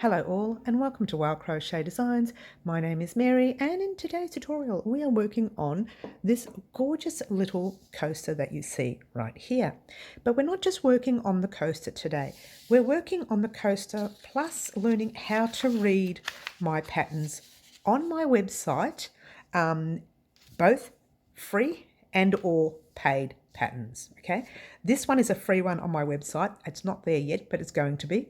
Hello all and welcome to Crochet Designs. My name is Mary and in today's tutorial we are working on this gorgeous little coaster that you see right here. But we're not just working on the coaster today. We're working on the coaster plus learning how to read my patterns on my website, both free and or paid patterns. Okay, this one is a free one on my website. It's not there yet, but it's going to be.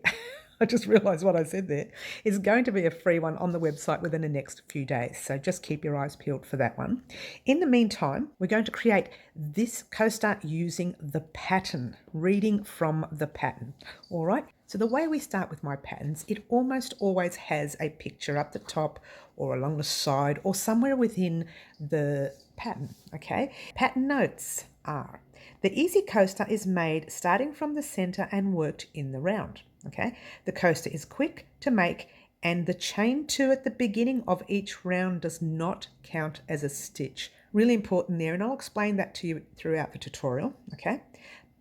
I just realised what I said there. It's going to be a free one on the website within the next few days, so just keep your eyes peeled for that one. In the meantime, we're going to create this coaster using the pattern, reading from the pattern. All right, so the way we start with my patterns, it almost always has a picture up the top or along the side or somewhere within the pattern. Okay, pattern notes are: the easy coaster is made starting from the center and worked in the round. Okay, the coaster is quick to make and the chain 2 at the beginning of each round does not count as a stitch. Really important there, and I'll explain that to you throughout the tutorial. Okay,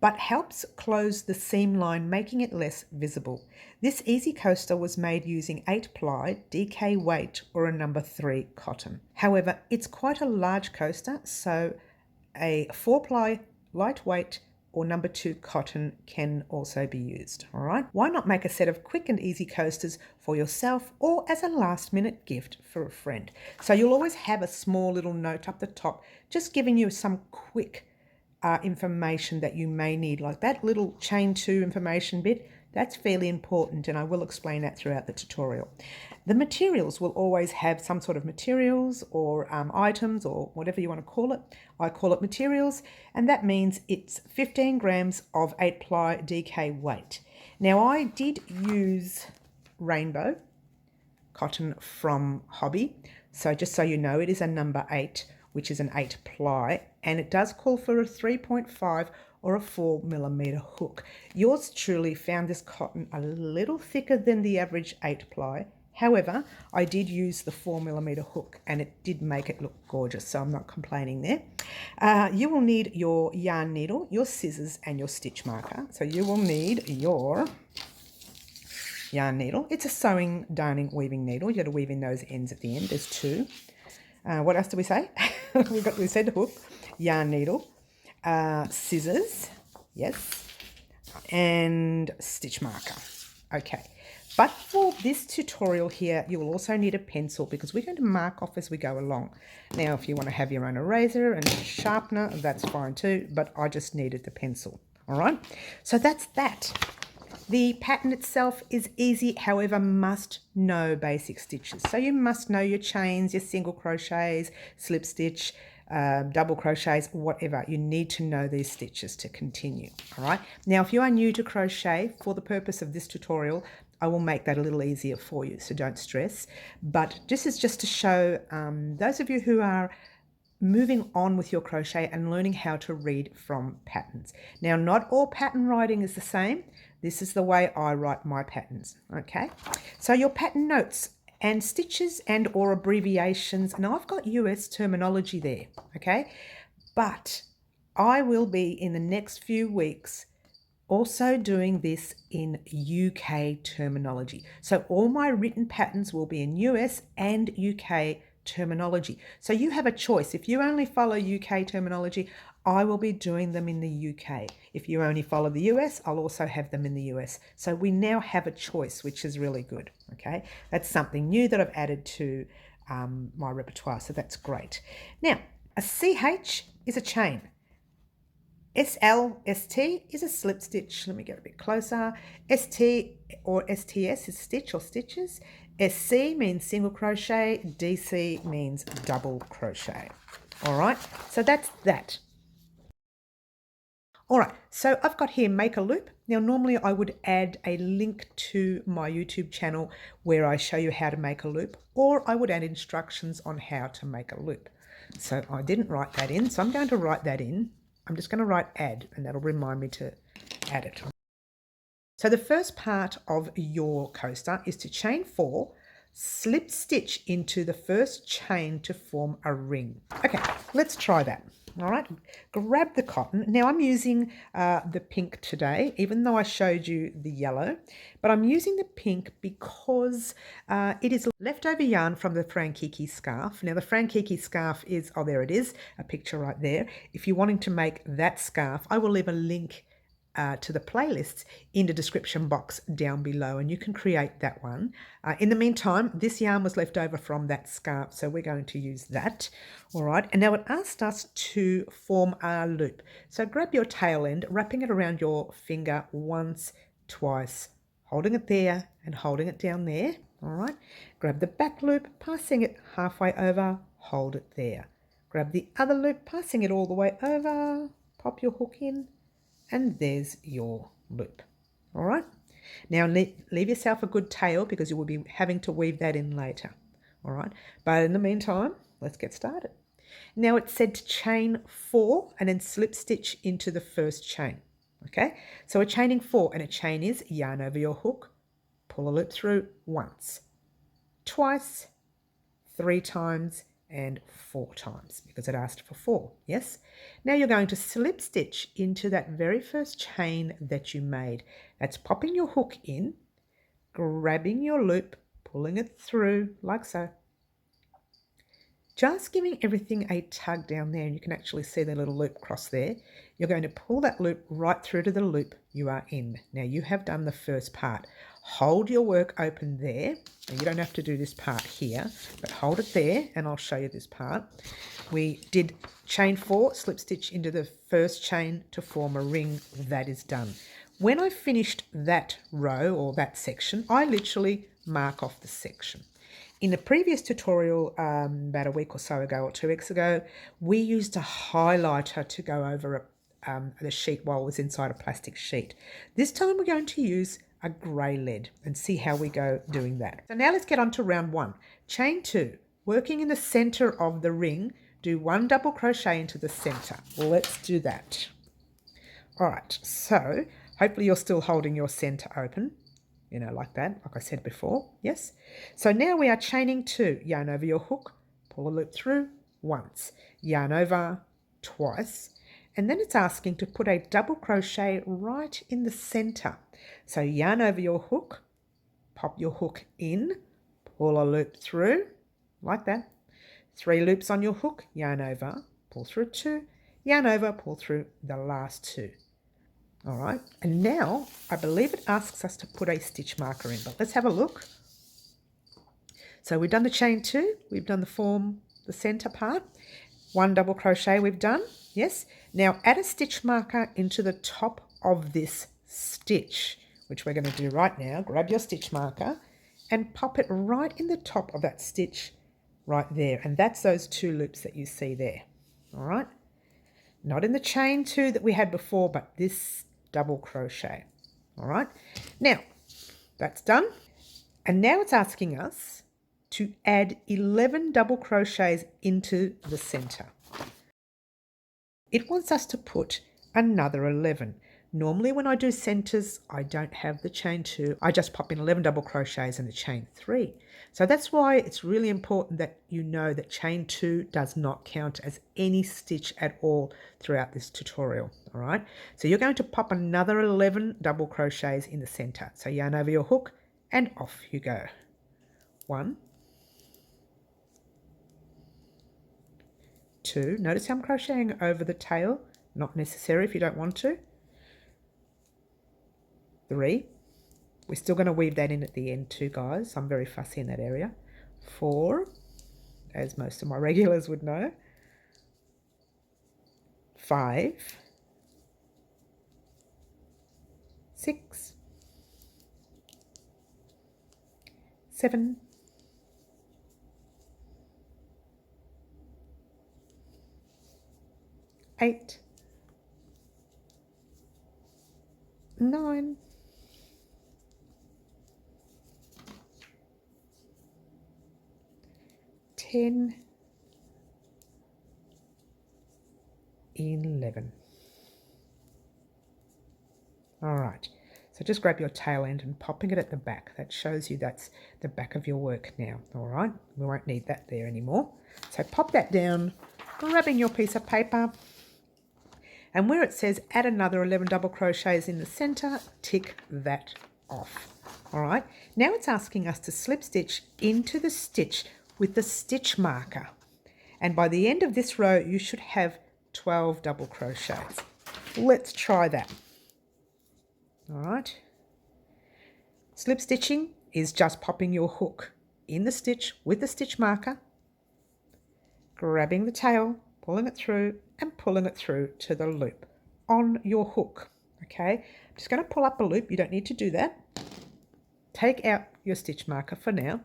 but helps close the seam line, making it less visible. This easy coaster was made using 8-ply DK weight or a number 3 cotton. However, it's quite a large coaster, so a 4-ply lightweight or number 2 cotton can also be used. All right, why not make a set of quick and easy coasters for yourself or as a last minute gift for a friend? So you'll always have a small little note up the top just giving you some quick information that you may need, like that little chain 2 information bit. That's fairly important, and I will explain that throughout the tutorial. The materials will always have some sort of materials or items or whatever you want to call it. I call it materials, and that means it's 15 grams of 8-ply DK weight. Now I did use rainbow cotton from Hobby, so just so you know, it is a number 8, which is an 8-ply, and it does call for a 3.5 or a 4mm hook. Yours truly found this cotton a little thicker than the average 8-ply. However, I did use the 4mm hook and it did make it look gorgeous, so I'm not complaining there. You will need your yarn needle, your scissors and your stitch marker. So you will need your yarn needle. It's a sewing, darning, weaving needle. You got to weave in those ends at the end. There's 2. What else do we say? we said hook, yarn needle, scissors, yes, and stitch marker. Okay, but for this tutorial here, you will also need a pencil because we're going to mark off as we go along. Now, if you want to have your own eraser and sharpener, that's fine too, but I just needed the pencil. All right, so that's that. The pattern itself is easy, however, must know basic stitches. So you must know your chains, your single crochets, slip stitch, double crochets, whatever. You need to know these stitches to continue. All right. Now, if you are new to crochet, for the purpose of this tutorial, I will make that a little easier for you, so don't stress. But this is just to show those of you who are moving on with your crochet and learning how to read from patterns. Now, not all pattern writing is the same. This is the way I write my patterns. Okay. So your pattern notes and stitches and or abbreviations, and I've got US terminology there, okay? But I will be in the next few weeks also doing this in UK terminology. So all my written patterns will be in US and UK terminology. So you have a choice. If you only follow UK terminology, I will be doing them in the UK. If you only follow the US, I'll also have them in the US. So we now have a choice, which is really good. Okay, that's something new that I've added to my repertoire, so that's great. Now, a CH is a chain. ST is a slip stitch. Let me get a bit closer. ST or STS is stitch or stitches. SC means single crochet. DC means double crochet. All right, so that's that. All right, so I've got here make a loop. Now, normally I would add a link to my YouTube channel where I show you how to make a loop, or I would add instructions on how to make a loop. So I didn't write that in, so I'm going to write that in. I'm just going to write add, and that'll remind me to add it. So the first part of your coaster is to chain 4, slip stitch into the first chain to form a ring. Okay, let's try that. All right, grab the cotton. Now I'm using the pink today, even though I showed you the yellow, but I'm using the pink because it is leftover yarn from the Frankiki Scarf. Now the Frankiki Scarf is, oh there it is, a picture right there. If you're wanting to make that scarf, I will leave a link to the playlists in the description box down below, and you can create that one. In the meantime, this yarn was left over from that scarf, so we're going to use that. All right, and now it asked us to form a loop. So grab your tail end, wrapping it around your finger once, twice, holding it there and holding it down there. All right, grab the back loop, passing it halfway over, hold it there. Grab the other loop, passing it all the way over, pop your hook in, and there's your loop. All right, now leave yourself a good tail because you will be having to weave that in later. All right, but in the meantime, let's get started. Now it said to chain 4 and then slip stitch into the first chain. Okay, so we're chaining 4, and a chain is yarn over your hook, pull a loop through once, twice, 3 times, and 4 times because it asked for 4. Yes, now you're going to slip stitch into that very first chain that you made. That's popping your hook in, grabbing your loop, pulling it through like so, just giving everything a tug down there, and you can actually see the little loop cross there. You're going to pull that loop right through to the loop you are in. Now you have done the first part. Hold your work open there. Now, you don't have to do this part here, but hold it there and I'll show you this part. We did chain 4, slip stitch into the first chain to form a ring. That is done. When I finished that row or that section, I literally mark off the section. In the previous tutorial, about a week or so ago or 2 weeks ago, we used a highlighter to go over the sheet while it was inside a plastic sheet. This time we're going to use a grey lead and see how we go doing that. So now let's get on to round 1. Chain 2, working in the centre of the ring, do 1 double crochet into the centre. Let's do that. All right, so hopefully you're still holding your centre open. You know, like that, like I said before, yes? So now we are chaining 2, yarn over your hook, pull a loop through once, yarn over twice, and then it's asking to put a double crochet right in the center. So yarn over your hook, pop your hook in, pull a loop through, like that. 3 loops on your hook, yarn over, pull through 2, yarn over, pull through the last 2. All right, and now I believe it asks us to put a stitch marker in, but let's have a look. So we've done the chain 2, we've done the center part, 1 double crochet we've done, yes. Now add a stitch marker into the top of this stitch, which we're going to do right now. Grab your stitch marker and pop it right in the top of that stitch right there, and that's those 2 loops that you see there. All right, not in the chain 2 that we had before, but this double crochet. All right, now that's done, and now it's asking us to add 11 double crochets into the center. It wants us to put another 11. Normally when I do centers, I don't have the chain 2. I just pop in 11 double crochets and the chain 3. So that's why it's really important that you know that chain 2 does not count as any stitch at all throughout this tutorial. All right, so you're going to pop another 11 double crochets in the center. So yarn over your hook and off you go. 1, 2, notice how I'm crocheting over the tail, not necessary if you don't want to. 3, we're still going to weave that in at the end too, guys. I'm very fussy in that area. 4, as most of my regulars would know. 5, 6, 7, 8, 9, 10, 11. All right, so just grab your tail end and popping it at the back. That shows you that's the back of your work now. All right, we won't need that there anymore. So pop that down, grabbing your piece of paper And where it says add another 11 double crochets in the center, tick that off. All right, now it's asking us to slip stitch into the stitch with the stitch marker. And by the end of this row, you should have 12 double crochets. Let's try that. All right. Slip stitching is just popping your hook in the stitch with the stitch marker, grabbing the tail, pulling it through and pulling it through to the loop on your hook. Okay, I'm just going to pull up a loop. You don't need to do that. Take out your stitch marker for now.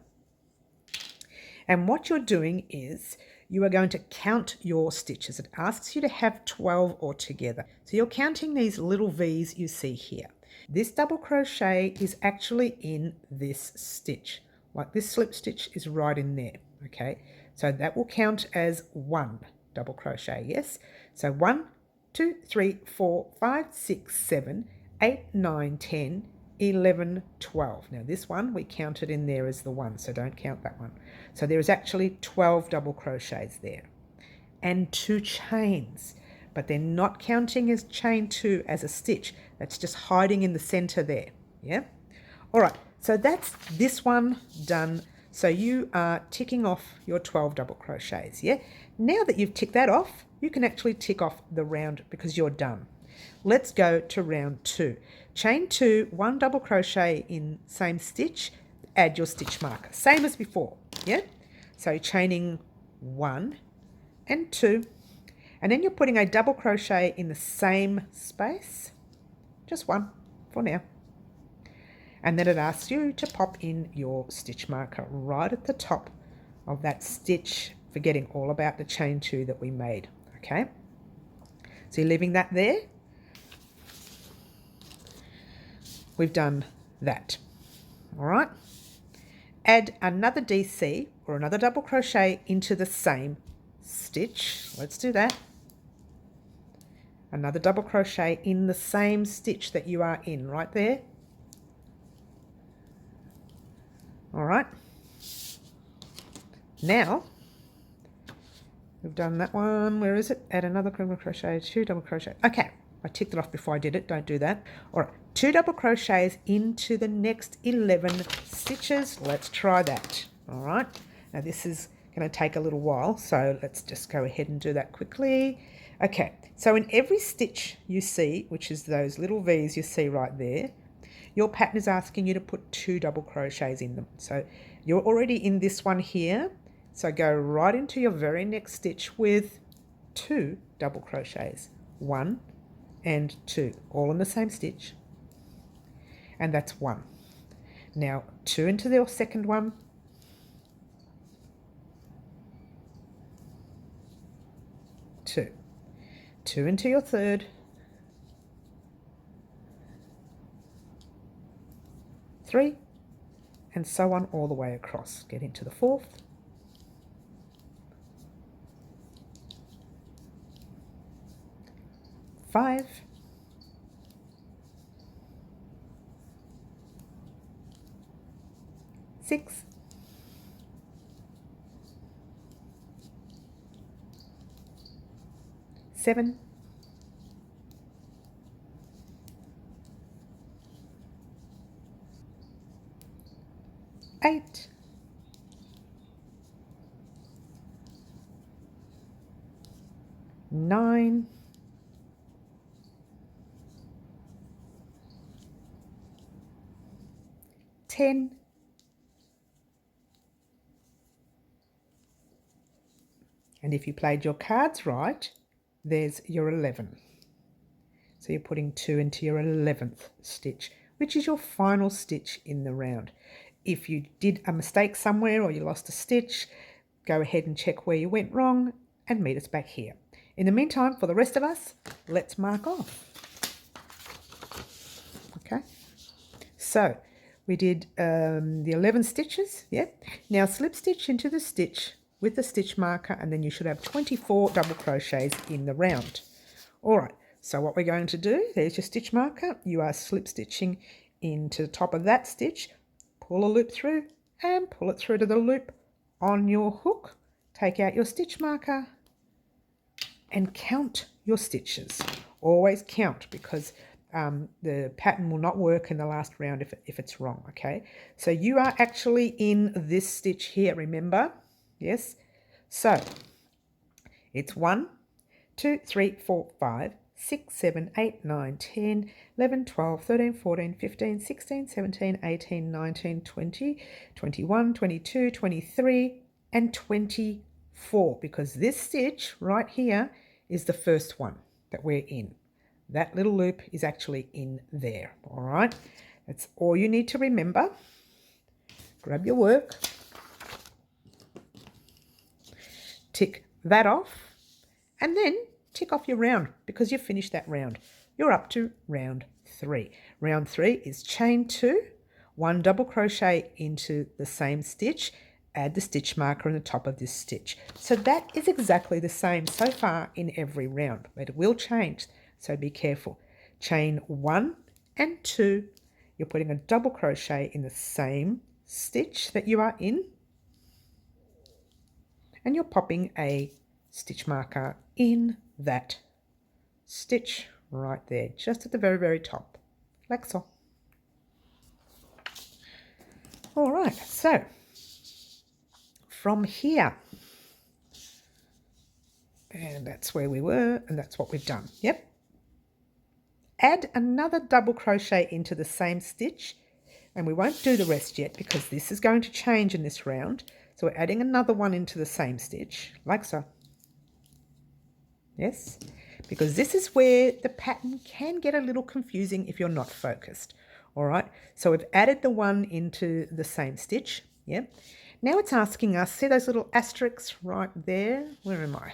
And what you're doing is you are going to count your stitches. It asks you to have 12 altogether. So you're counting these little V's you see here. This double crochet is actually in this stitch. Like this slip stitch is right in there. Okay, so that will count as 1 double crochet, yes? So 1, 2, 3, 4, 5, 6, 7, 8, 9, 10, 11, 12. Now this one we counted in there as the 1, so don't count that one. So there is actually 12 double crochets there and 2 chains, but they're not counting as chain 2 as a stitch. That's just hiding in the center there. Yeah. All right, so that's this one done. So you are ticking off your 12 double crochets. Yeah. Now that you've ticked that off, you can actually tick off the round because you're done. Let's go to round 2. Chain 2, 1 double crochet in same stitch, add your stitch marker, same as before. Yeah. So chaining 1 and 2, and then you're putting a double crochet in the same space, just 1 for now. And then it asks you to pop in your stitch marker right at the top of that stitch, forgetting all about the chain 2 that we made. Okay, so you're leaving that there. We've done that. All right, add another DC or another double crochet into the same stitch. Let's do that. Another double crochet in the same stitch that you are in right there. All right, now we've done that one. Where is it? Add another double crochet, 2 double crochet. Okay, I ticked it off before I did it. Don't do that. All right, 2 double crochets into the next 11 stitches. Let's try that. All right, now this is going to take a little while, so let's just go ahead and do that quickly. Okay, so in every stitch you see, which is those little V's you see right there, your pattern is asking you to put 2 double crochets in them. So you're already in this one here, so go right into your very next stitch with 2 double crochets, 1 and 2, all in the same stitch, and that's 1. Now 2 into your second one, 2, 2 into your third, 3, and so on all the way across. Get into the fourth, 5, 6, 7, 8, 9, 10, 'and if you played your cards right, there's your 11. So you're putting 2 into your 11th stitch, which is your final stitch in the round. If you did a mistake somewhere or you lost a stitch, go ahead and check where you went wrong and meet us back here. In the meantime, for the rest of us, let's mark off. Okay, so we did the 11 stitches, yeah? Now slip stitch into the stitch with the stitch marker, and then you should have 24 double crochets in the round. All right, so what we're going to do, there's your stitch marker. You are slip stitching into the top of that stitch, pull a loop through and pull it through to the loop on your hook. Take out your stitch marker and count your stitches. Always count, because the pattern will not work in the last round if it's wrong, okay? So you are actually in this stitch here, remember? Yes? So it's 1, 2, 3, 4, 5, 6, 7, 8, 9, 10, 11, 12, 13, 14, 15, 16, 17, 18, 19, 20, 21, 22, 23, and 24, because this stitch right here is the first one that we're in. That little loop is actually in there, all right? That's all you need to remember. Grab your work, tick that off, and then tick off your round, because you've finished that round. You're up to round 3. Round 3 is chain 2, 1 double crochet into the same stitch, add the stitch marker on the top of this stitch. So that is exactly the same so far in every round, but it will change, so be careful. Chain 1 and 2, you're putting a double crochet in the same stitch that you are in, and you're popping a stitch marker in that stitch right there, just at the very, very top, like so. All right, so from here, and that's where we were, and that's what we've done. Yep. Add another double crochet into the same stitch, and we won't do the rest yet because this is going to change in this round. So we're adding another one into the same stitch, like so. Yes, because this is where the pattern can get a little confusing if you're not focused. All right, so we've added the one into the same stitch. Yep. Now it's asking us, see those little asterisks right there? Where am I?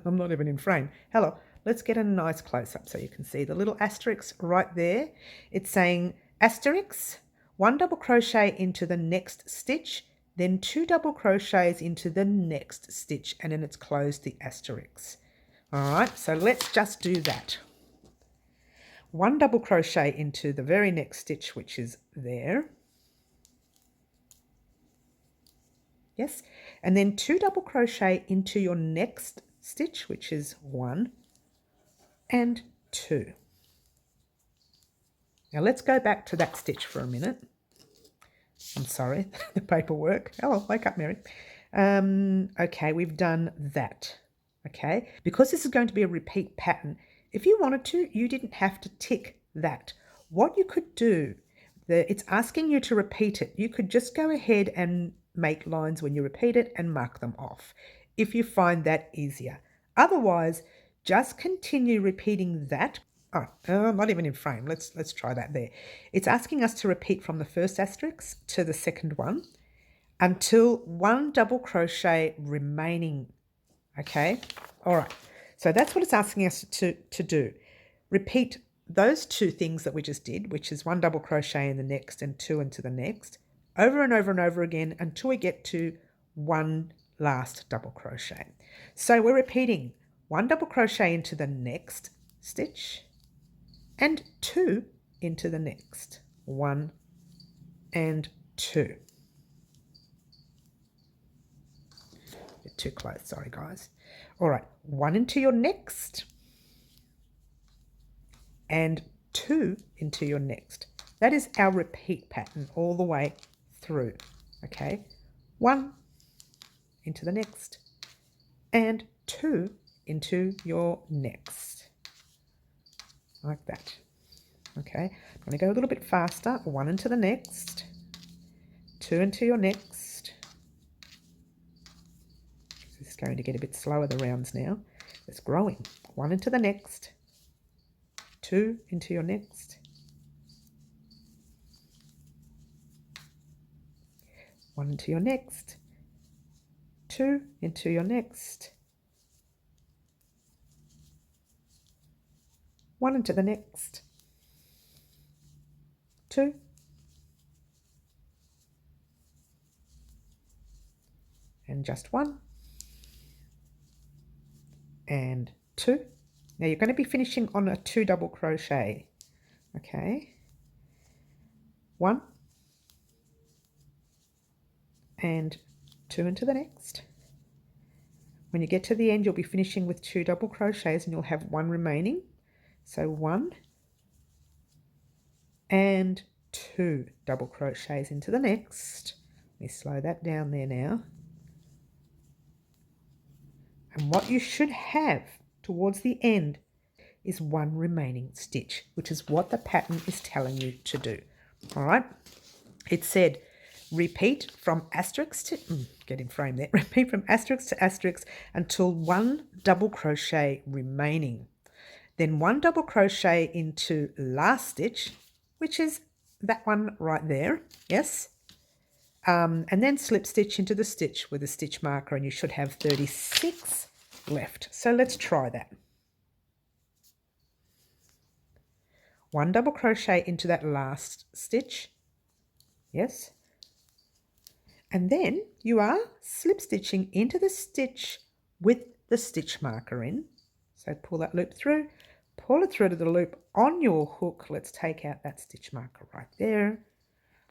I'm not even in frame. Hello. Let's get a nice close-up so you can see the little asterisks right there. It's saying asterisks, 1 double crochet into the next stitch, then 2 double crochets into the next stitch, and then it's closed the asterisks. All right, so let's just do that. 1 double crochet into the very next stitch, which is there. Yes, and then 2 double crochet into your next stitch, which is 1 and 2. Now let's go back to that stitch for a minute. I'm sorry, the paperwork. Oh, wake up, Mary. Okay, we've done that. Okay, because this is going to be a repeat pattern, if you wanted to, you didn't have to tick that. What you could do, it's asking you to repeat it. You could just go ahead and make lines when you repeat it and mark them off if you find that easier. Otherwise, just continue repeating that. Oh, I'm not even in frame. Let's try that there. It's asking us to repeat from the first asterisk to the second one until 1 double crochet remaining. Okay, all right. So that's what it's asking us to do. Repeat those 2 things that we just did, which is 1 double crochet in the next and 2 into the next, over and over and over again until we get to 1 last double crochet. So we're repeating 1 double crochet into the next stitch and 2 into the next. 1 and 2. Bit too close, sorry guys. All right, 1 into your next and 2 into your next. That is our repeat pattern all the way through. Okay, 1 into the next and 2 into your next, like that. Okay, I'm going to go a little bit faster. 1 into the next, 2 into your next. This is going to get a bit slower, the rounds now. It's growing. 1 into the next, 2 into your next, 1 into your next, 2 into your next, 1 into the next, 2, and just 1, and 2. Now you're going to be finishing on a 2 double crochet. Okay, 1 and 2 into the next. When you get to the end, you'll be finishing with 2 double crochets and you'll have 1 remaining. So 1 and 2 double crochets into the next. Let me slow that down there now. And what you should have towards the end is 1 remaining stitch, which is what the pattern is telling you to do. All right. It said repeat from asterisk to, get in frame there, repeat from asterisk to asterisk until 1 double crochet remaining. Then 1 double crochet into last stitch, which is that one right there, yes. And then slip stitch into the stitch with a stitch marker, and you should have 36 left. So let's try that. 1 double crochet into that last stitch, yes. And then you are slip stitching into the stitch with the stitch marker in. So pull that loop through, pull it through to the loop on your hook. Let's take out that stitch marker right there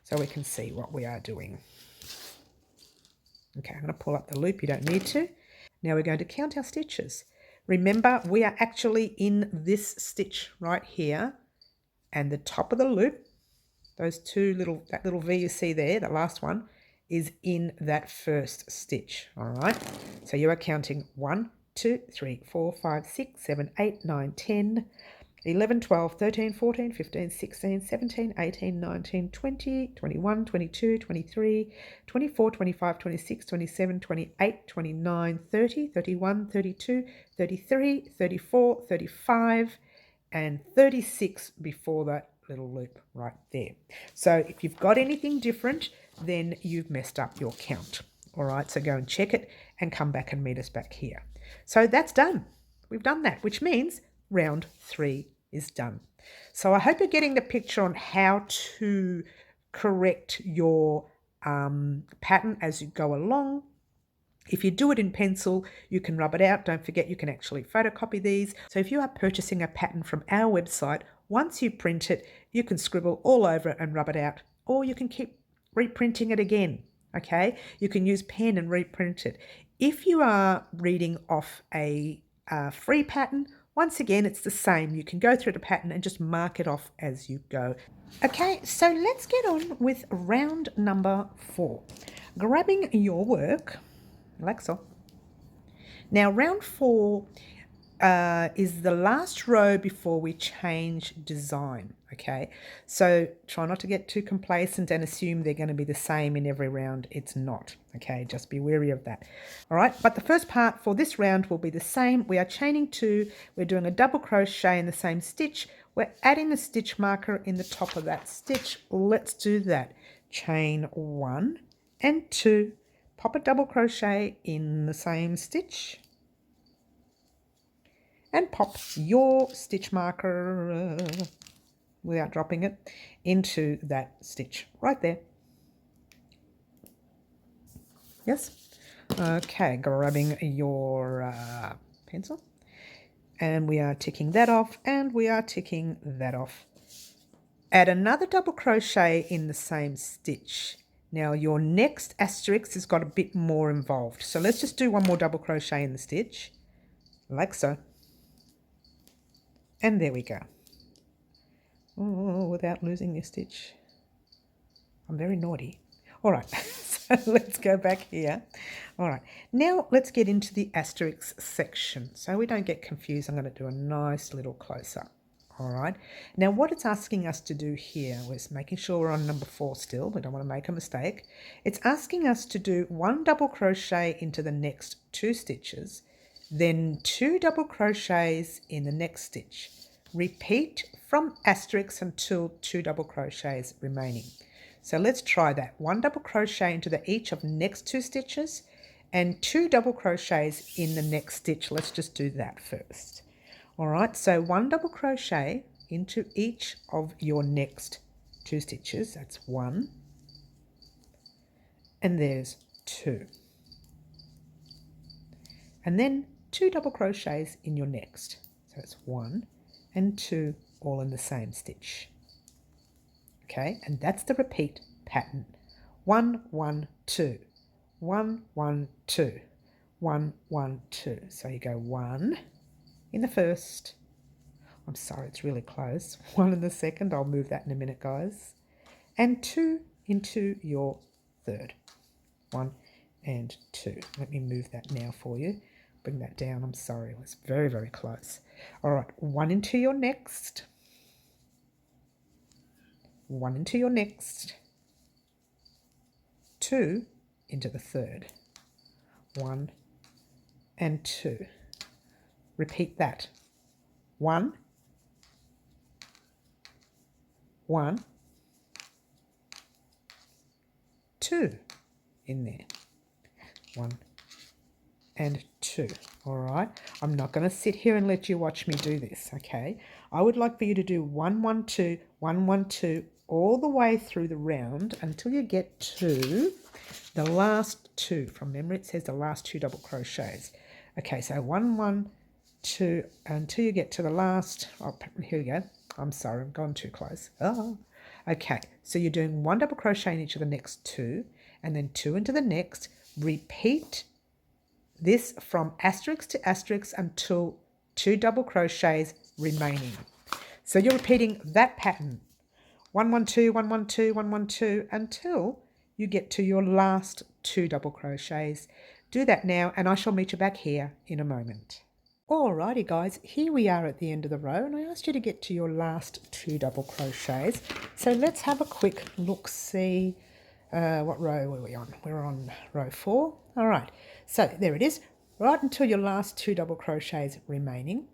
so we can see what we are doing. Okay, I'm going to pull up the loop. You don't need to. Now we're going to count our stitches. Remember, we are actually in this stitch right here, and the top of the loop, those that little V you see there, the last one, is in that first stitch. All right, so you are counting 1, 2, 3, 4, 5, 6, 7, 8, 9, 10, 11, 12, 13, 14, 15, 16, 17, 18, 19, 20, 21, 22, 23, 24, 25, 26, 27, 28, 29, 30, 31, 32, 33, 34, 35, and 36 before that little loop right there. So if you've got anything different, then you've messed up your count. All right, so go and check it and come back and meet us back here. So that's done. We've done that, which means round 3 is done. So I hope you're getting the picture on how to correct your pattern as you go along. If you do it in pencil, you can rub it out. Don't forget, you can actually photocopy these. So if you are purchasing a pattern from our website, once you print it, you can scribble all over it and rub it out, or you can keep reprinting it again. Okay, you can use pen and reprint it. If you are reading off a free pattern, once again, it's the same. You can go through the pattern and just mark it off as you go. Okay, so let's get on with round number 4. Grabbing your work, like so. Now, round 4 is the last row before we change design, okay? So try not to get too complacent and assume they're going to be the same in every round. It's not, okay? Just be wary of that. All right, but the first part for this round will be the same. We are chaining 2. We're doing a double crochet in the same stitch. We're adding a stitch marker in the top of that stitch. Let's do that. Chain 1 and 2. Pop a double crochet in the same stitch. And pop your stitch marker, without dropping it, into that stitch right there. Yes? Okay, grabbing your pencil. And we are ticking that off, and we are ticking that off. Add another double crochet in the same stitch. Now your next asterisk has got a bit more involved. So let's just do one more double crochet in the stitch, like so. And there we go. Oh, without losing your stitch. I'm very naughty. All right, so let's go back here. All right, now let's get into the asterisk section. So we don't get confused, I'm going to do a nice little close-up. All right, now what it's asking us to do here was making sure we're on number 4 still. We don't want to make a mistake. It's asking us to do 1 double crochet into the next 2 stitches, then 2 double crochets in the next stitch. Repeat from asterisk until 2 double crochets remaining. So let's try that. 1 double crochet into each of next 2 stitches and 2 double crochets in the next stitch. Let's just do that first. All right, so 1 double crochet into each of your next 2 stitches. That's 1. And there's 2. And then 2 double crochets in your next. So it's 1 and 2 all in the same stitch. Okay, and that's the repeat pattern. 1, 1, 2, 1, 1, 2, 1, 1, 2. So you go 1 in the first, I'm sorry, it's really close. 1 in the second, I'll move that in a minute, guys. And 2 into your third. 1 and 2. Let me move that now for you. Bring that down. I'm sorry, it was very, very close. All right, 1 into your next. 1 into your next. 2 into the third. 1 and 2. Repeat that. 1, 1, 2 in there. 1 and 2. All right, I'm not going to sit here and let you watch me do this, okay? I would like for you to do 1, 1, 2, 1, 1, 2 all the way through the round until you get to the last 2. From memory, it says the last 2 double crochets. Okay, so 1, 1, 2 until you get to the last. Oh, here we go. I'm sorry, I've gone too close. Oh. Okay, so you're doing 1 double crochet in each of the next 2, and then 2 into the next. Repeat this from asterisk to asterisk until 2 double crochets remaining. So you're repeating that pattern, 1, 1, 2, 1, 1, 2, 1, 1, 2, until you get to your last 2 double crochets. Do that now, and I shall meet you back here in a moment. Alrighty guys, here we are at the end of the row, and I asked you to get to your last 2 double crochets. So let's have a quick look, see what row were we on? We're on row 4. All right, so there it is, right until your last 2 double crochets remaining.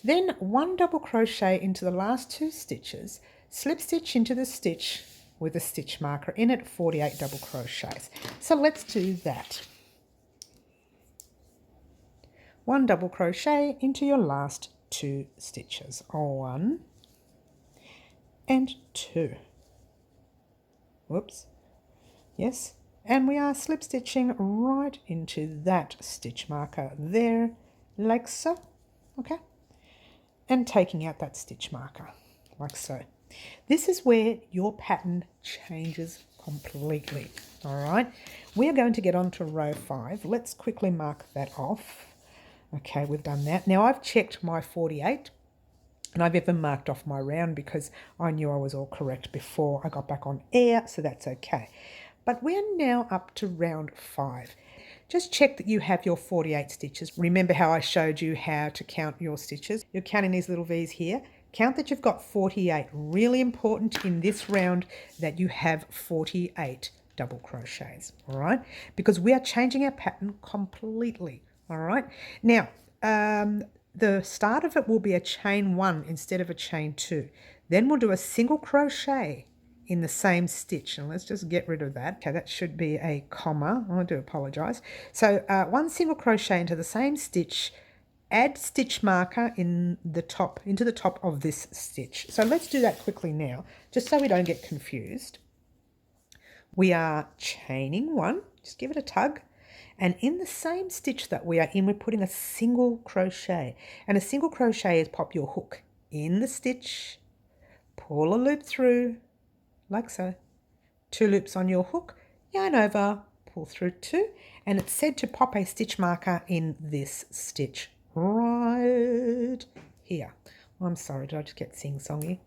Then 1 double crochet into the last 2 stitches, slip stitch into the stitch with a stitch marker in it, 48 double crochets. So let's do that. 1 double crochet into your last 2 stitches. 1 and 2. Whoops. Yes. And we are slip stitching right into that stitch marker there, like so. Okay. And taking out that stitch marker, like so. This is where your pattern changes completely. All right. We are going to get on to row 5. Let's quickly mark that off. Okay, we've done that. Now I've checked my 48 and I've even marked off my round because I knew I was all correct before I got back on air, so that's okay. But we're now up to round 5. Just check that you have your 48 stitches. Remember how I showed you how to count your stitches? You're counting these little V's here. Count that you've got 48. Really important in this round that you have 48 double crochets, all right? Because we are changing our pattern completely. All right. Now, the start of it will be a chain 1 instead of a chain 2. Then we'll do a single crochet in the same stitch. And let's just get rid of that. Okay, that should be a comma. I do apologize. So 1 single crochet into the same stitch, add stitch marker in the top, into the top of this stitch. So let's do that quickly now, just so we don't get confused. We are chaining 1, just give it a tug. And in the same stitch that we are in, we're putting a single crochet. And a single crochet is pop your hook in the stitch, pull a loop through, like so. 2 loops on your hook, yarn over, pull through 2. And it's said to pop a stitch marker in this stitch right here. I'm sorry, did I just get sing-songy?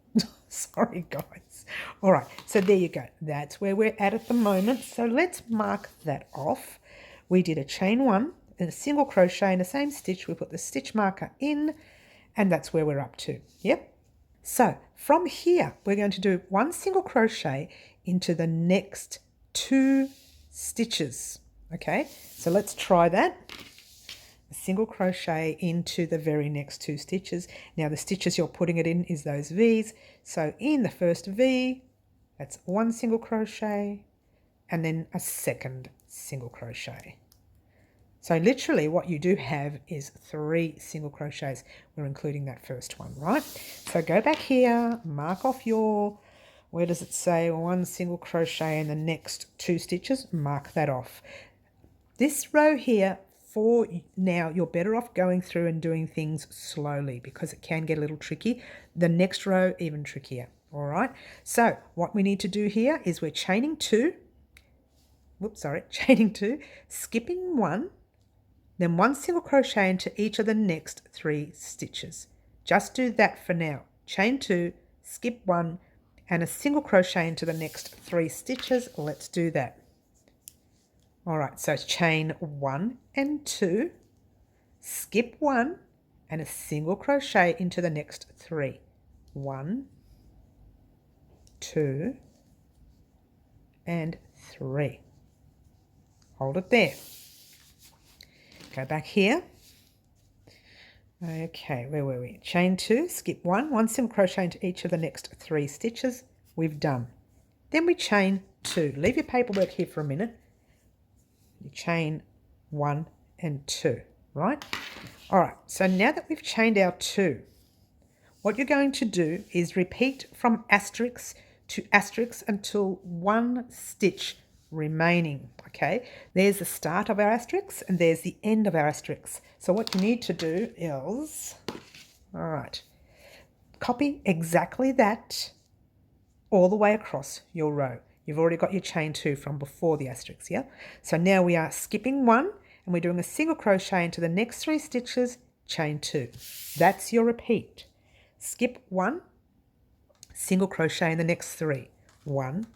Sorry, guys. All right, so there you go. That's where we're at the moment. So let's mark that off. We did a chain 1 and a single crochet in the same stitch. We put the stitch marker in, and that's where we're up to. Yep. So from here, we're going to do 1 single crochet into the next 2 stitches. Okay, so let's try that. A single crochet into the very next 2 stitches. Now the stitches you're putting it in is those V's. So in the first V, that's 1 single crochet and then a second single crochet. So literally what you do have is 3 single crochets. We're including that first one, right? So go back here, mark off your, where does it say 1 single crochet in the next 2 stitches? Mark that off. This row here, for now, you're better off going through and doing things slowly because it can get a little tricky. The next row, even trickier, all right? So what we need to do here is we're chaining 2, chaining 2, skipping 1, then 1 single crochet into each of the next 3 stitches. Just do that for now. Chain 2, skip 1, and a single crochet into the next 3 stitches. Let's do that. All right, so chain 1 and 2, skip 1, and a single crochet into the next 3. 1, 2, and 3. Hold it there. Go back here. Okay, where were we? Chain 2, skip 1, 1 single crochet into each of the next 3 stitches. We've done. Then we chain 2. Leave your paperwork here for a minute. You chain 1 and 2, right? All right, so now that we've chained our 2, what you're going to do is repeat from asterisk to asterisk until 1 stitch remaining, okay? There's the start of our asterisk and there's the end of our asterisk. So what you need to do is, all right, copy exactly that all the way across your row. You've already got your chain 2 from before the asterisk, yeah? So now we are skipping 1 and we're doing a single crochet into the next 3 stitches, chain 2. That's your repeat. Skip 1, single crochet in the next 3. 1,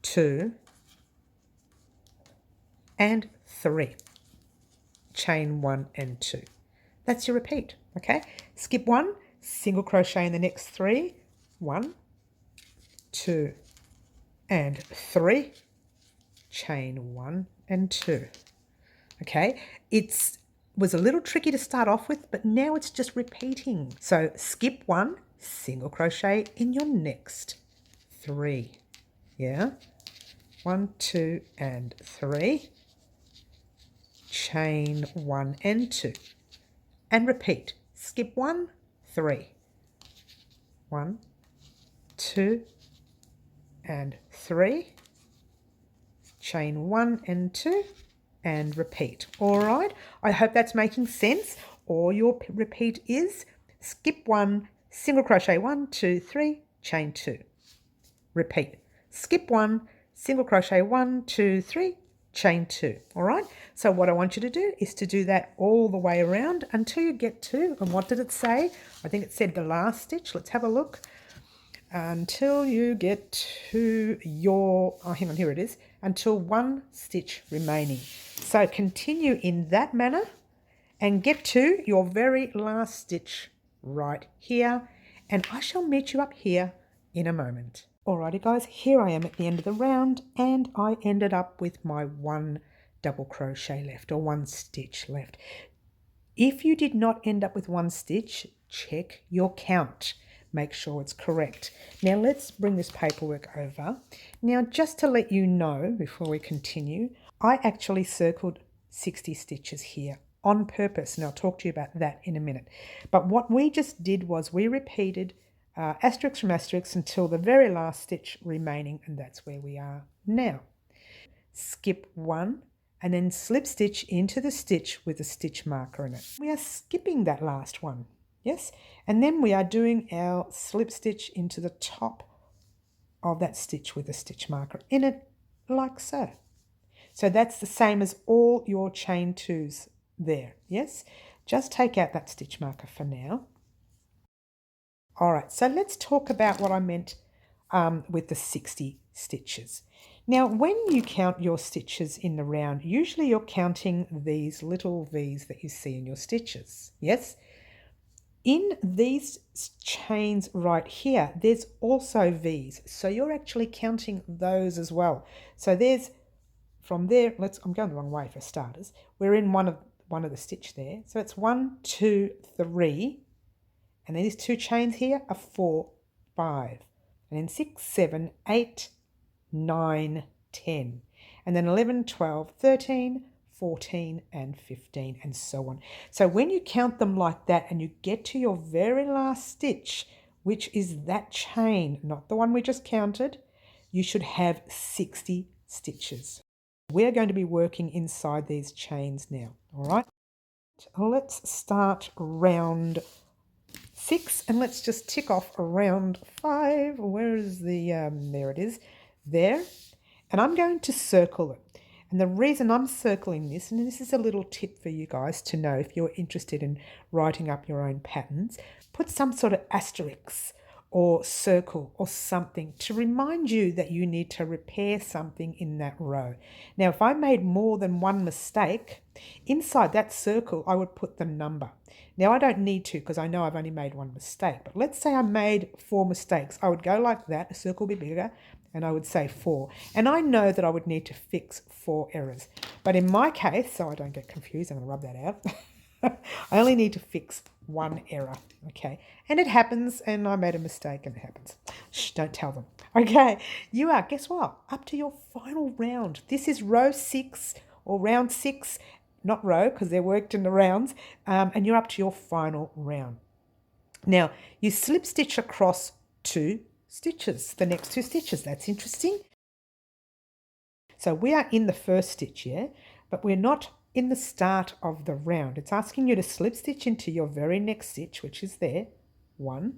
2, and 3. Chain 1 and 2. That's your repeat, okay? Skip 1, single crochet in the next 3. 1, 2, and 3. Chain 1 and 2. Okay, it was a little tricky to start off with, but now it's just repeating. So skip 1, single crochet in your next 3. Yeah, 1, 2, and 3. Chain 1 and 2. And repeat. Skip 1, 3. 1, 2, and 3. Chain 1 and 2. And repeat. All right, I hope that's making sense. Or your repeat is skip 1, single crochet 1, 2, 3, chain 2. Repeat. Skip 1, single crochet 1, 2, 3, chain 2. All right, so what I want you to do is to do that all the way around until you get to, and what did it say? I think it said the last stitch. Let's have a look. Until you get to your, oh, hang on, here it is, until 1 stitch remaining. So continue in that manner and get to your very last stitch right here, and I shall meet you up here in a moment. Alrighty guys, here I am at the end of the round, and I ended up with my 1 double crochet left, or 1 stitch left. If you did not end up with 1 stitch, check your count. Make sure it's correct. Now let's bring this paperwork over. Now just to let you know before we continue, I actually circled 60 stitches here on purpose, and I'll talk to you about that in a minute. But what we just did was we repeated asterisk from asterisk until the very last stitch remaining, and that's where we are now. Skip 1 and then slip stitch into the stitch with a stitch marker in it. We are skipping that last one. Yes, and then we are doing our slip stitch into the top of that stitch with a stitch marker in it, like so. So that's the same as all your chain 2s there, yes? Just take out that stitch marker for now. All right, so let's talk about what I meant with the 60 stitches. Now, when you count your stitches in the round, usually you're counting these little V's that you see in your stitches, yes? In these chains right here, there's also V's. So you're actually counting those as well. So there's, from there, I'm going the wrong way for starters. We're in one of the stitch there. So it's 1, 2, 3. And then these 2 chains here are 4, 5. And then 6, 7, 8, 9, 10. And then 11, 12, 13, 14 and 15 and so on. So when you count them like that and you get to your very last stitch, which is that chain, not the one we just counted, you should have 60 stitches. We're going to be working inside these chains now, all right? Let's start round 6 and let's just tick off round 5. Where is the, there it is, there. And I'm going to circle it. And the reason I'm circling this, and this is a little tip for you guys to know if you're interested in writing up your own patterns, put some sort of asterisk or circle or something to remind you that you need to repair something in that row. Now, if I made more than one mistake, inside that circle, I would put the number. Now, I don't need to because I know I've only made one mistake, but let's say I made 4 mistakes. I would go like that, the circle would be bigger, and I would say 4. And I know that I would need to fix 4 errors. But in my case, so I don't get confused, I'm going to rub that out. I only need to fix 1 error, okay? And it happens, and I made a mistake, and it happens. Shh, don't tell them. Okay, you are, guess what? Up to your final round. This is row 6 or round 6, not row because they're worked in the rounds, and you're up to your final round. Now, you slip stitch across 2 stitches, the next 2 stitches. That's interesting. So we are in the first stitch, yeah, but we're not in the start of the round. It's asking you to slip stitch into your very next stitch, which is there, 1,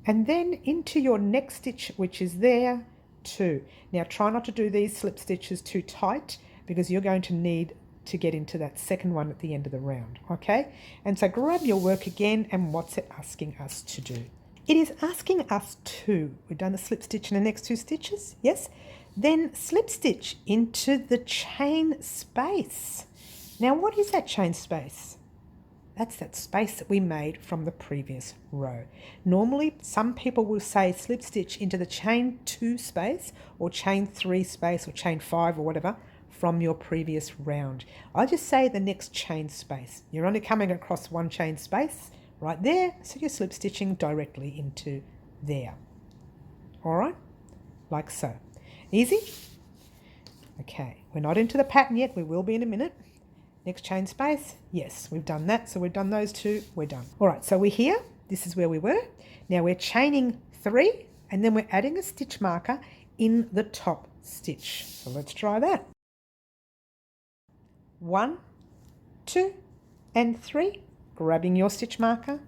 and then into your next stitch, which is there, 2. Now try not to do these slip stitches too tight because you're going to need to get into that second one at the end of the round, okay? And so grab your work again, and what's it asking us to do? It is asking us to, we've done the slip stitch in the next 2 stitches, yes? Then slip stitch into the chain space. Now what is that chain space? That's that space that we made from the previous row. Normally some people will say slip stitch into the chain 2 space or chain 3 space or chain 5 or whatever from your previous round. I just say the next chain space. You're only coming across 1 chain space right there, so you're slip stitching directly into there. All right, like so. Easy? Okay, we're not into the pattern yet. We will be in a minute. Next chain space. Yes, we've done that. So we've done those 2. We're done. All right, so we're here. This is where we were. Now we're chaining 3, and then we're adding a stitch marker in the top stitch. So let's try that. 1, 2, and 3. Grabbing your stitch marker.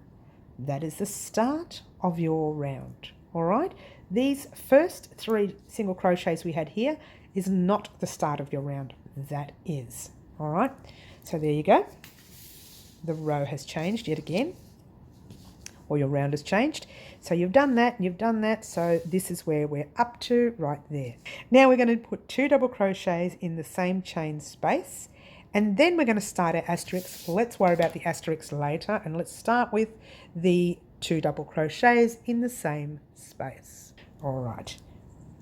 That is the start of your round. All right. These first 3 single crochets we had here is not the start of your round. That is. All right. So there you go. The row has changed yet again, or your round has changed. So you've done that and you've done that. So this is where we're up to right there. Now we're going to put 2 double crochets in the same chain space. And then we're going to start our asterisks. Let's worry about the asterisks later. And let's start with the 2 double crochets in the same space. All right.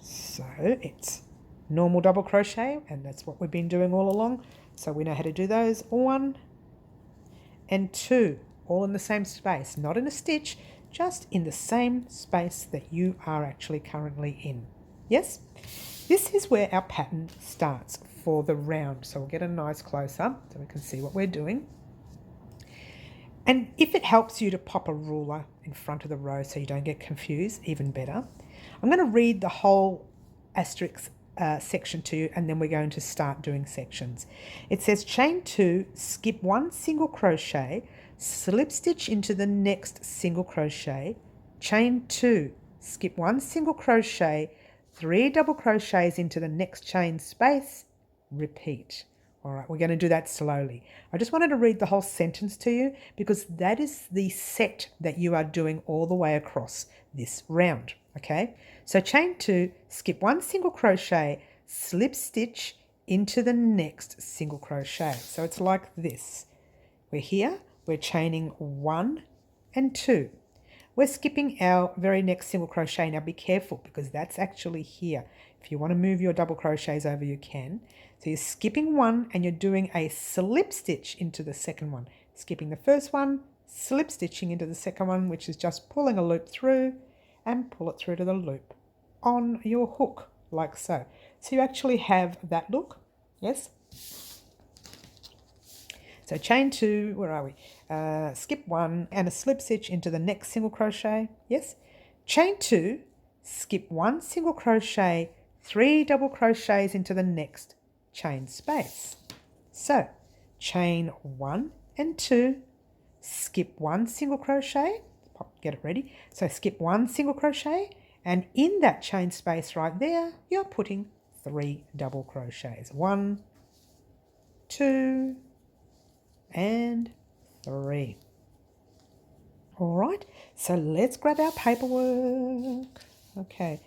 So it's normal double crochet, and that's what we've been doing all along. So we know how to do those. 1 and 2, all in the same space, not in a stitch, just in the same space that you are actually currently in. Yes? This is where our pattern starts for the round. So we'll get a nice close-up so we can see what we're doing. And if it helps you to pop a ruler in front of the row so you don't get confused, even better. I'm going to read the whole asterisk section to you, and then we're going to start doing sections. It says chain 2, skip 1 single crochet, slip stitch into the next single crochet, chain 2, skip 1 single crochet, 3 double crochets into the next chain space, repeat. All right, we're going to do that slowly. I just wanted to read the whole sentence to you because that is the set that you are doing all the way across this round, okay? So chain 2, skip 1 single crochet, slip stitch into the next single crochet. So it's like this. We're here, we're chaining 1 and 2. We're skipping our very next single crochet. Now be careful because that's actually here. If you want to move your double crochets over, you can. So you're skipping 1 and you're doing a slip stitch into the second one. Skipping the first one, slip stitching into the second one, which is just pulling a loop through and pull it through to the loop on your hook, like so. So you actually have that look, yes? So chain 2, where are we? Skip 1 and a slip stitch into the next single crochet, yes? Chain 2, skip 1 single crochet, 3 double crochets into the next chain space. So chain 1 and 2, skip 1 single crochet, get it ready. So skip 1 single crochet, and in that chain space right there, you're putting 3 double crochets. 1, 2, and 3. All right, so let's grab our paperwork. Okay,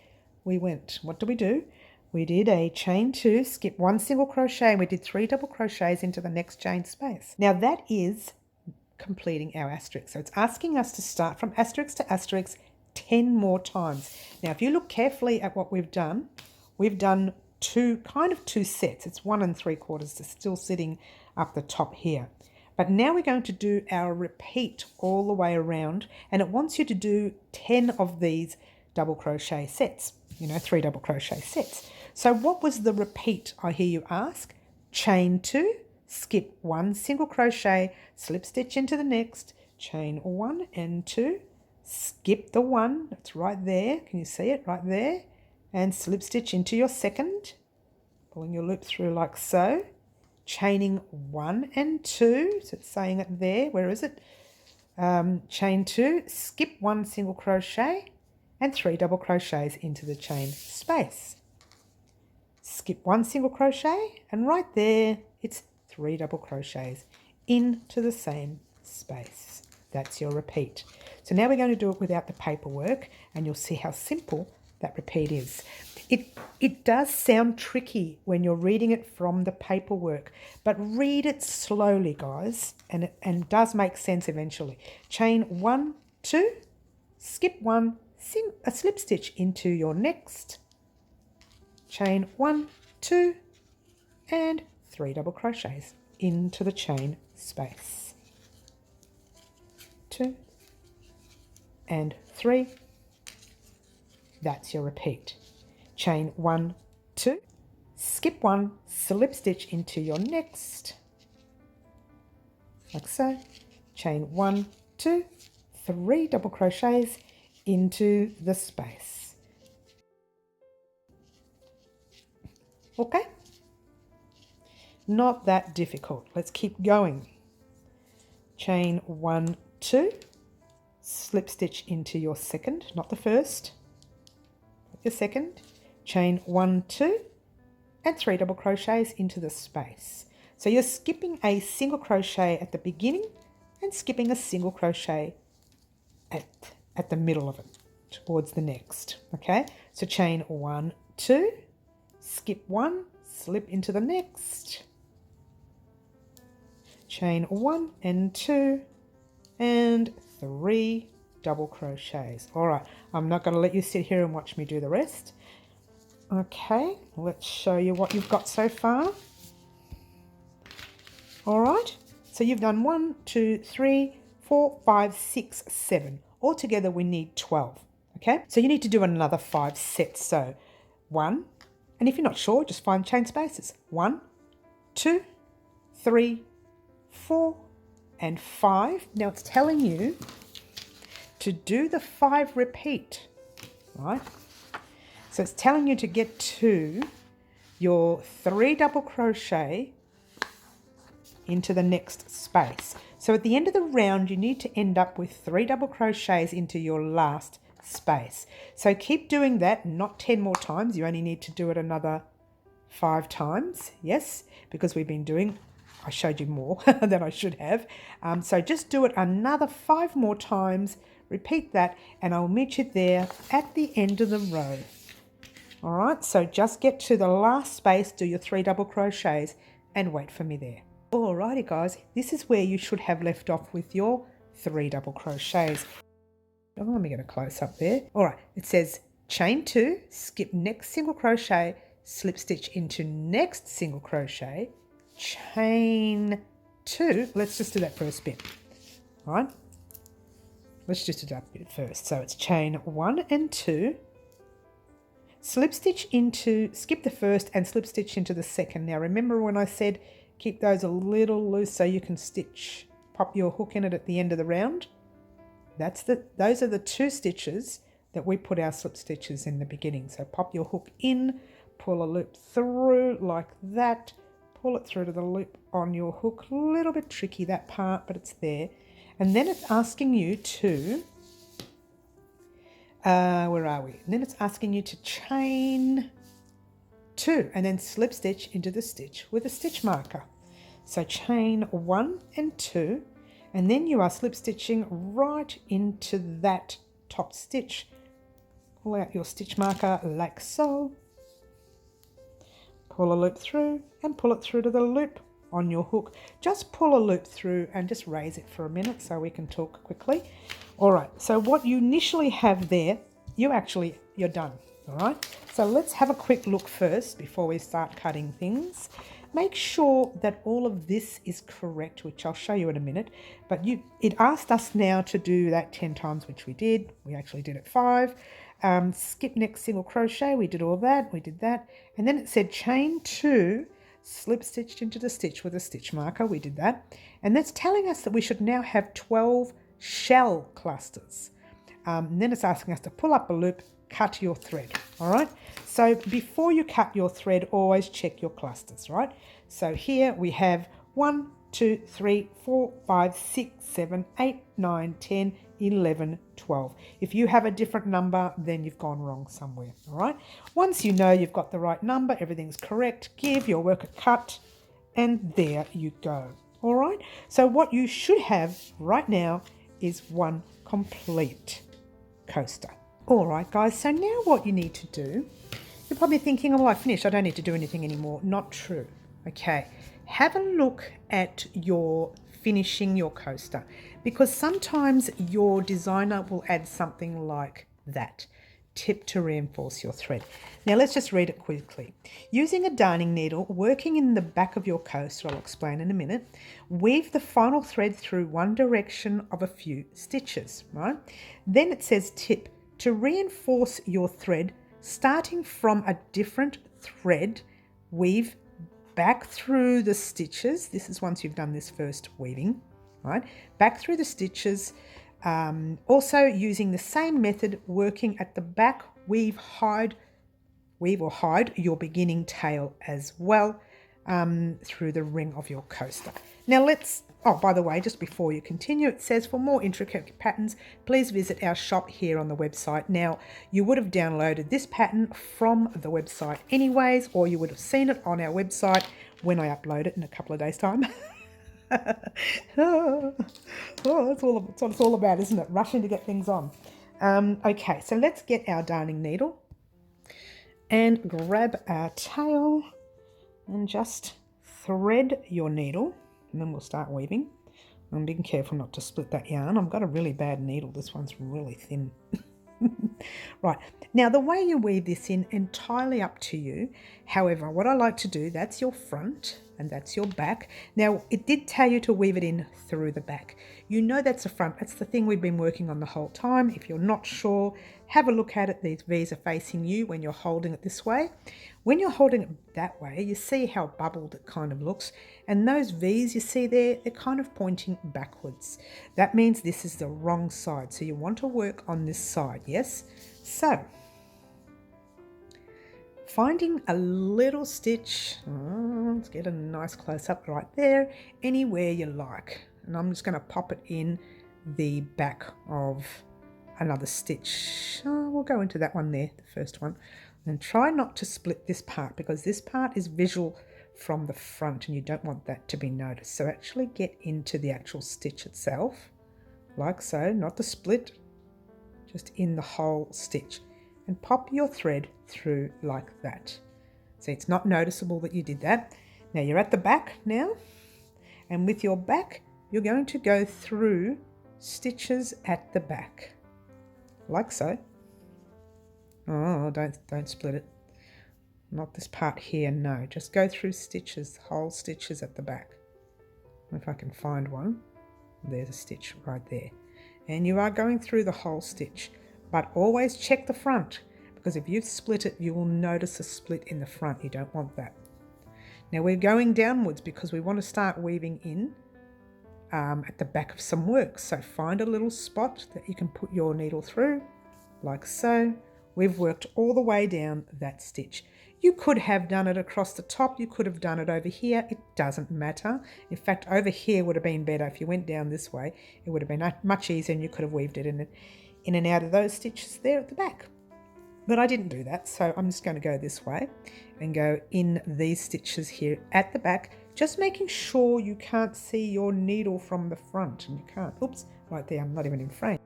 we went, what did we do? We did a chain 2, skip 1 single crochet, and we did 3 double crochets into the next chain space. Now that is completing our asterisk. So it's asking us to start from asterisk to asterisk 10 more times. Now if you look carefully at what we've done two sets. It's 1 3/4 still sitting up the top here. But now we're going to do our repeat all the way around, and it wants you to do 10 of these double crochet sets, 3 double crochet sets. So what was the repeat, I hear you ask? Chain 2, skip 1 single crochet, slip stitch into the next, chain 1 and 2, skip the 1, that's right there, can you see it right there? And slip stitch into your second, pulling your loop through like so, chaining 1 and 2, so it's saying it there, where is it? Chain 2, skip 1 single crochet and 3 double crochets into the chain space. Skip 1 single crochet, and right there it's 3 double crochets into the same space. That's your repeat. So now we're going to do it without the paperwork, and you'll see how simple that repeat is. It does sound tricky when you're reading it from the paperwork, but read it slowly, guys, and it does make sense eventually. Chain 1, 2, skip 1, a slip stitch into your next, chain 1, 2, and 3 double crochets into the chain space. 2 and 3. That's your repeat. Chain 1, 2, skip 1, slip stitch into your next, like so, chain 1, 2, 3 double crochets into the space. Okay? Not that difficult. Let's keep going. Chain 1, 2, slip stitch into your second, not the first, your second, chain 1, 2, and 3 double crochets into the space. So you're skipping a single crochet at the beginning and skipping a single crochet at the middle of it towards the next. Okay, so chain 1, 2, skip 1, slip into the next, chain 1 and 2, and 3 double crochets. All right, I'm not going to let you sit here and watch me do the rest. Okay, let's show you what you've got so far. All right, so you've done 1, 2, 3, 4, 5, 6, 7. Altogether we need 12. Okay, so you need to do another 5 sets. So 1, and if you're not sure, just find chain spaces. 1, 2, 3, 4, and 5. Now it's telling you to do the 5 repeat, right? So it's telling you to get to your 3 double crochet into the next space. So at the end of the round, you need to end up with 3 double crochets into your last space. So keep doing that, not 10 more times. You only need to do it another 5 times, yes, because we've been doing, I showed you more than I should have. So just do it another 5 more times, repeat that, and I'll meet you there at the end of the row. All right, so just get to the last space, do your 3 double crochets, and wait for me there. Alrighty guys, this is where you should have left off with your 3 double crochets. Oh, let me get a close up there. All right, it says chain 2, skip next single crochet, slip stitch into next single crochet, chain 2. Let's just do that first bit. All right, let's just do that bit first. So it's chain 1 and 2, slip stitch into, skip the first and slip stitch into the second. Now remember when I said keep those a little loose so you can stitch, pop your hook in it at the end of the round? Those are the 2 stitches that we put our slip stitches in the beginning. So pop your hook in, pull a loop through like that, pull it through to the loop on your hook. A little bit tricky that part, but it's there. And then it's asking you to, where are we? And then it's asking you to chain 2, and then slip stitch into the stitch with a stitch marker. So chain 1 and 2, and then you are slip stitching right into that top stitch. Pull out your stitch marker like so. Pull a loop through and pull it through to the loop on your hook. Just pull a loop through and just raise it for a minute so we can talk quickly. All right, so what you initially have there, you're done. All right, so let's have a quick look first before we start cutting things. Make sure that all of this is correct, which I'll show you in a minute. But it asked us now to do that 10 times, which we did. We actually did it 5. Skip next single crochet, we did all that, we did that. And then it said chain 2, slip stitched into the stitch with a stitch marker, we did that. And that's telling us that we should now have 12 shell clusters. And then it's asking us to pull up a loop, cut your thread, all right? So before you cut your thread, always check your clusters, right? So here we have 1, 2, 3, 4, 5, 6, 7, 8, 9, 10, 11, 12. If you have a different number, then you've gone wrong somewhere, all right? Once you know you've got the right number, everything's correct, give your work a cut, and there you go, all right? So what you should have right now is one complete coaster. All right, guys, so now what you need to do, you're probably thinking, oh, I finished, I don't need to do anything anymore. Not true, okay? Have a look at your finishing your coaster, because sometimes your designer will add something like that. Tip to reinforce your thread. Now let's just read it quickly. Using a darning needle, working in the back of your coaster, I'll explain in a minute, weave the final thread through one direction of a few stitches, right? Then it says tip, to reinforce your thread, starting from a different thread, weave back through the stitches. This is once you've done this first weaving, right? Back through the stitches. Also using the same method, working at the back, weave or hide your beginning tail as well through the ring of your coaster. Now oh, by the way, just before you continue, it says for more intricate patterns, please visit our shop here on the website. Now, you would have downloaded this pattern from the website anyways, or you would have seen it on our website when I upload it in a couple of days' time. That's what it's all about, isn't it? Rushing to get things on. Okay, so let's get our darning needle and grab our tail and just thread your needle, and then we'll start weaving. I'm being careful not to split that yarn. I've got a really bad needle. This one's really thin. Right, now the way you weave this in, entirely up to you. However, what I like to do, that's your front and that's your back. Now, it did tell you to weave it in through the back. You know that's the front. That's the thing we've been working on the whole time. If you're not sure, have a look at it. These V's are facing you when you're holding it this way. When you're holding it that way, you see how bubbled it kind of looks. And those V's you see there, they're kind of pointing backwards. That means this is the wrong side. So you want to work on this side, yes? So, finding a little stitch, let's get a nice close up right there, anywhere you like. And I'm just going to pop it in the back of another stitch. We'll go into that one there, the first one. And try not to split this part, because this part is visual from the front and you don't want that to be noticed. So actually get into the actual stitch itself, like so, not the split, just in the whole stitch. And pop your thread through like that. So it's not noticeable that you did that. Now you're at the back now, and with your back, you're going to go through stitches at the back, like so. Oh, don't split it. Not this part here, no. Just go through stitches, whole stitches at the back. If I can find one. There's a stitch right there. And you are going through the whole stitch. But always check the front, because if you've split it, you will notice a split in the front. You don't want that. Now we're going downwards because we want to start weaving in at the back of some work. So find a little spot that you can put your needle through, like so. We've worked all the way down that stitch. You could have done it across the top. You could have done it over here. It doesn't matter. In fact, over here would have been better. If you went down this way, it would have been much easier and you could have weaved it in and out of those stitches there at the back. But I didn't do that, so I'm just going to go this way and go in these stitches here at the back, just making sure you can't see your needle from the front. And you can't. Oops, right there, I'm not even in frame.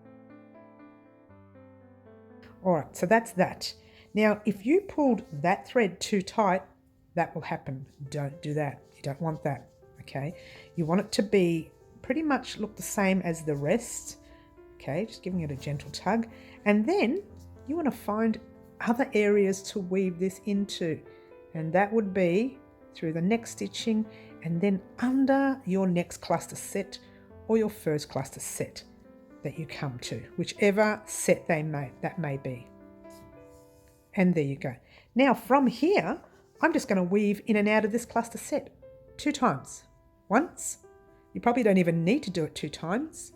All right, so that's that. Now, if you pulled that thread too tight, that will happen. Don't do that. You don't want that, okay? You want it to be pretty much look the same as the rest, okay? Just giving it a gentle tug. And then you want to find other areas to weave this into, and that would be through the next stitching and then under your next cluster set or your first cluster set that you come to, whichever set that may be. And there you go. Now from here, I'm just going to weave in and out of this cluster set 2 times. Once. You probably don't even need to do it 2 times.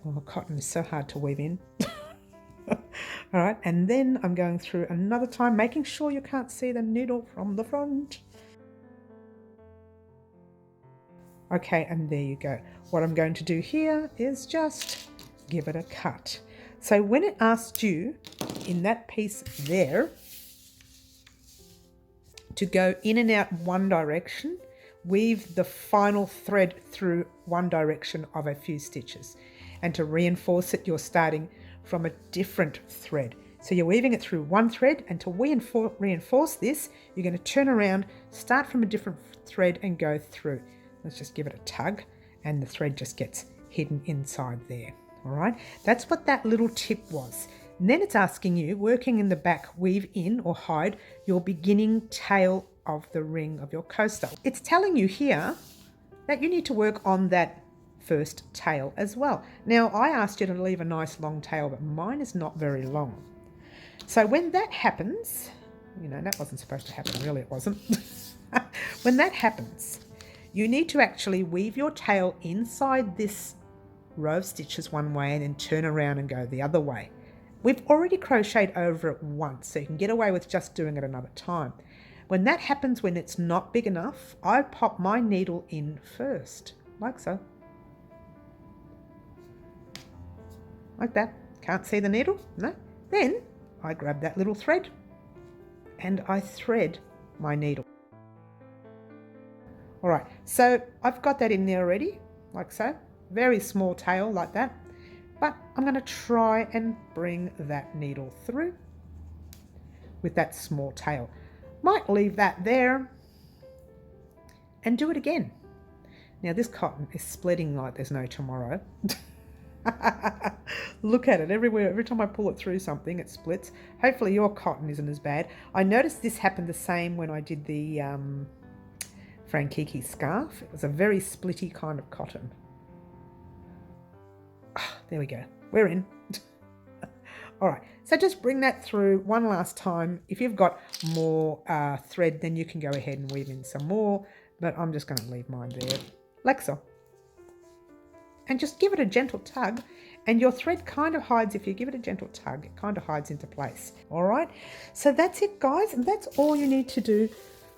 Oh, cotton is so hard to weave in. All right, and then I'm going through another time, making sure you can't see the needle from the front. Okay, and there you go. What I'm going to do here is just give it a cut. So when it asked you in that piece there to go in and out one direction, weave the final thread through one direction of a few stitches. And to reinforce it, you're starting from a different thread. So you're weaving it through one thread, and to reinforce this, you're going to turn around, start from a different thread and go through. Let's just give it a tug and the thread just gets hidden inside there. All right, that's what that little tip was. And then it's asking you, working in the back, weave in or hide your beginning tail of the ring of your coaster. It's telling you here that you need to work on that first tail as well. Now, I asked you to leave a nice long tail, but mine is not very long. So when that happens, you know, that wasn't supposed to happen, really, it wasn't. When that happens, you need to actually weave your tail inside this row of stitches one way and then turn around and go the other way. We've already crocheted over it once, so you can get away with just doing it another time. When that happens, when it's not big enough, I pop my needle in first, like so. Like that. Can't see the needle? No. Then I grab that little thread and I thread my needle. All right, so I've got that in there already, like so. Very small tail like that. But I'm going to try and bring that needle through with that small tail. Might leave that there and do it again. Now this cotton is splitting like there's no tomorrow. Look at it everywhere. Every time I pull it through something, it splits. Hopefully your cotton isn't as bad. I noticed this happened the same when I did the Frankiki Scarf. It was a very splitty kind of cotton. There we go. We're in. All right. So just bring that through one last time. If you've got more thread, then you can go ahead and weave in some more. But I'm just going to leave mine there. Like so. And just give it a gentle tug, and your thread kind of hides. If you give it a gentle tug, it kind of hides into place. All right, so that's it, guys, and that's all you need to do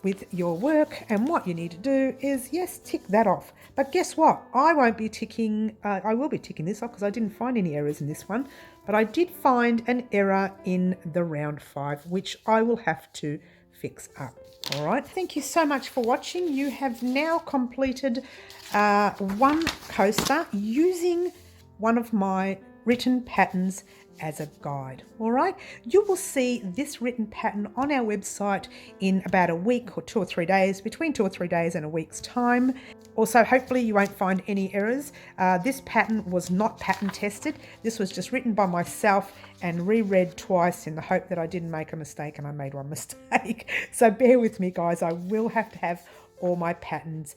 with your work. And what you need to do is, yes, tick that off. But guess what? I won't be ticking, I will be ticking this off because I didn't find any errors in this one, but I did find an error in the round 5, which I will have to fix up. All right, thank you so much for watching. You have now completed one coaster using one of my written patterns as a guide. All right, you will see this written pattern on our website in about a week or 2 or 3 days, between 2 or 3 days and a week's time. Also, hopefully you won't find any errors. This pattern was not pattern tested. This was just written by myself and reread twice in the hope that I didn't make a mistake, and I made one mistake. So bear with me, guys. I will have to have all my patterns,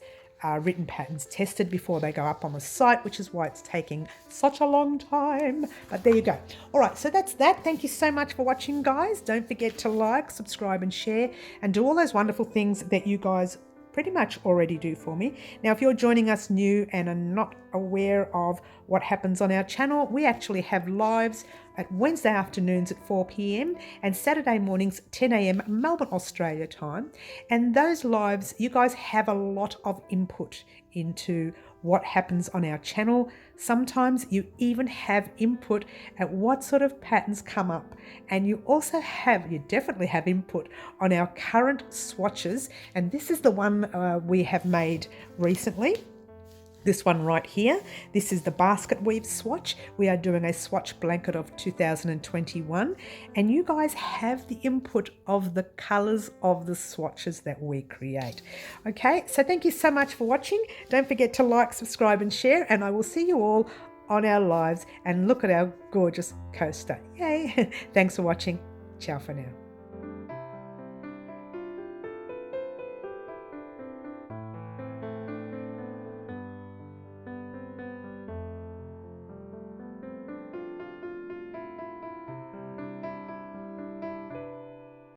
written patterns, tested before they go up on the site, which is why it's taking such a long time. But there you go. All right, so that's that. Thank you so much for watching, guys. Don't forget to like, subscribe and share, and do all those wonderful things that you guys pretty much already do for me. Now, if you're joining us new and are not aware of what happens on our channel, we actually have lives at Wednesday afternoons at 4 p.m. and Saturday mornings 10 a.m. Melbourne, Australia time. And those lives, you guys have a lot of input into what happens on our channel. Sometimes you even have input at what sort of patterns come up, and you definitely have input on our current swatches. And this is the one we have made recently. This one right here, this is the basket weave swatch. We are doing a swatch blanket of 2021, and you guys have the input of the colors of the swatches that we create. Okay, so thank you so much for watching. Don't forget to like, subscribe and share, and I will see you all on our lives. And look at our gorgeous coaster. Yay. Thanks for watching. Ciao for now.